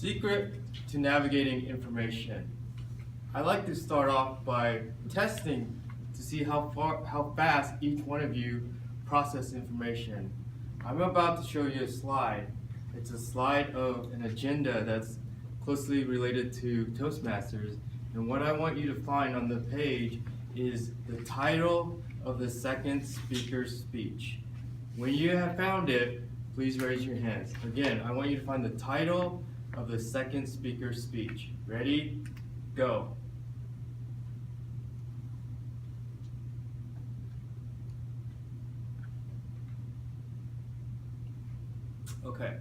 Secret to navigating information. I like to start off by testing to see how fast each one of you process information. I'm about to show you a slide. It's a slide of an agenda that's closely related to Toastmasters. And what I want you to find on the page is the title of the second speaker's speech. When you have found it, please raise your hands. Again, I want you to find the title of the second speaker's speech. Ready? Go. Okay.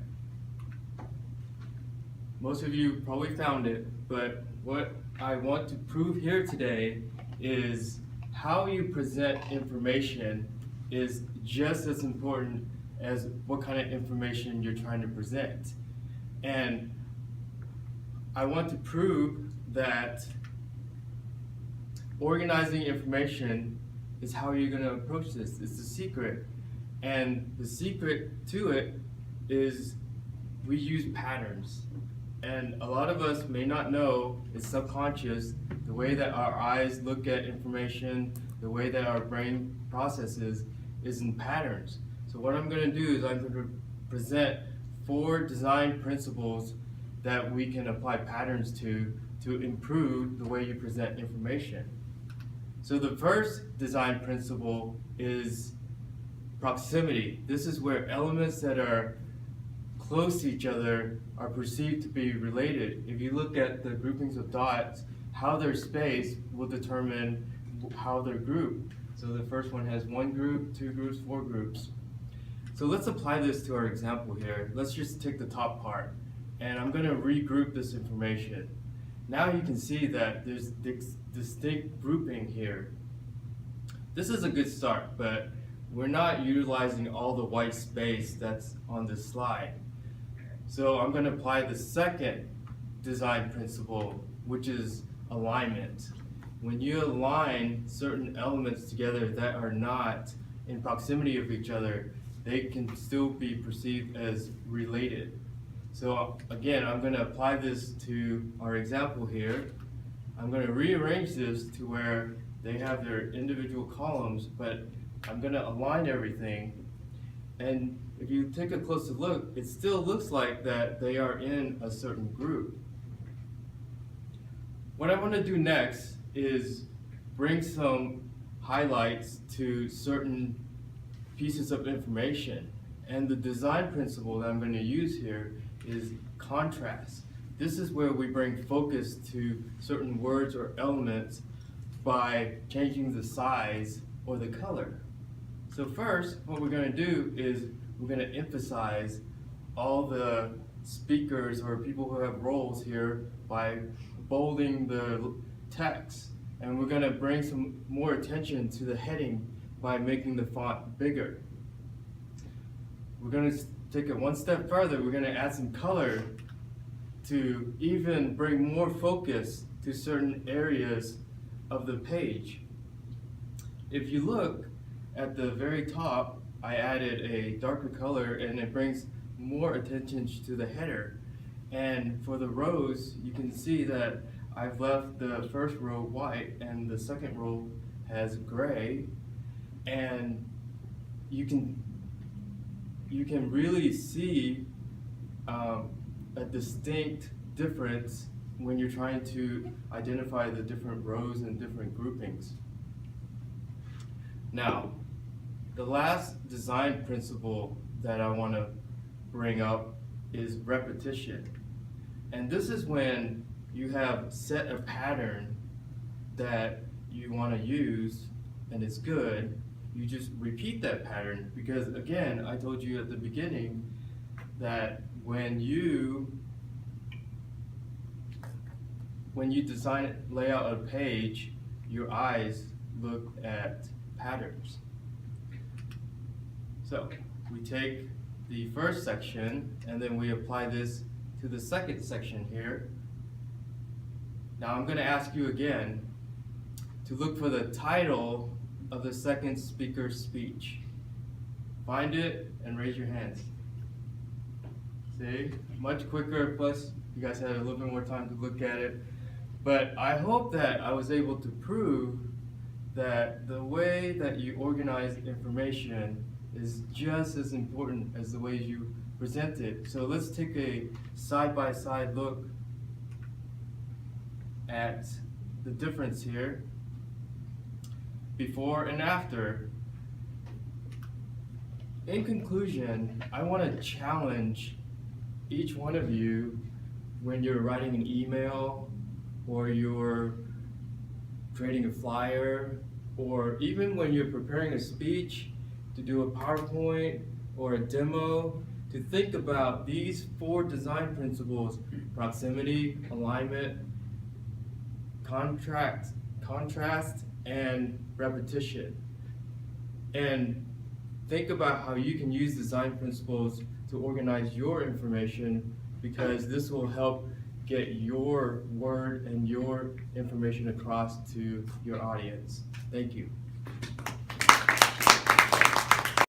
Most of you probably found it, but what I want to prove here today is how you present information is just as important as what kind of information you're trying to present. And I want to prove that organizing information is how you're going to approach this. It's the secret. And the secret to it is we use patterns. And a lot of us may not know, it's subconscious, the way that our eyes look at information, the way that our brain processes is in patterns. So what I'm going to do is I'm going to present 4 design principles that we can apply patterns to improve the way you present information. So the first design principle is proximity. This is where elements that are close to each other are perceived to be related. If you look at the groupings of dots, how they're spaced will determine how they're grouped. So the first one has 1 group, 2 groups, 4 groups. So let's apply this to our example here. Let's just take the top part, and I'm going to regroup this information. Now you can see that there's distinct grouping here. This is a good start, but we're not utilizing all the white space that's on this slide. So I'm going to apply the second design principle, which is alignment. When you align certain elements together that are not in proximity of each other, they can still be perceived as related. So again, I'm going to apply this to our example here. I'm going to rearrange this to where they have their individual columns, but I'm going to align everything. And if you take a closer look, it still looks like that they are in a certain group. What I want to do next is bring some highlights to certain pieces of information. And the design principle that I'm going to use here is contrast. This is where we bring focus to certain words or elements by changing the size or the color. So first, what we're going to do is we're going to emphasize all the speakers or people who have roles here by bolding the text. And we're going to bring some more attention to the heading by making the font bigger. We're going to take it one step further. We're going to add some color to even bring more focus to certain areas of the page. If you look at the very top, I added a darker color and it brings more attention to the header. And for the rows, you can see that I've left the first row white and the second row has gray. And you can really see a distinct difference when you're trying to identify the different rows and different groupings. Now, the last design principle that I want to bring up is repetition. And this is when you have set a pattern that you want to use and it's good. You just repeat that pattern because, again, I told you at the beginning that when you lay out a page, your eyes look at patterns. So we take the first section and then we apply this to the second section here. Now I'm going to ask you again to look for the title of the second speaker's speech. Find it and raise your hands. See, much quicker, plus you guys had a little bit more time to look at it. But I hope that I was able to prove that the way that you organize information is just as important as the ways you present it. So let's take a side-by-side look at the difference here, before and after. In conclusion, I want to challenge each one of you when you're writing an email, or you're creating a flyer, or even when you're preparing a speech to do a PowerPoint or a demo, to think about these 4 design principles: proximity, alignment, contrast, and repetition. And think about how you can use design principles to organize your information, because this will help get your word and your information across to your audience. Thank you.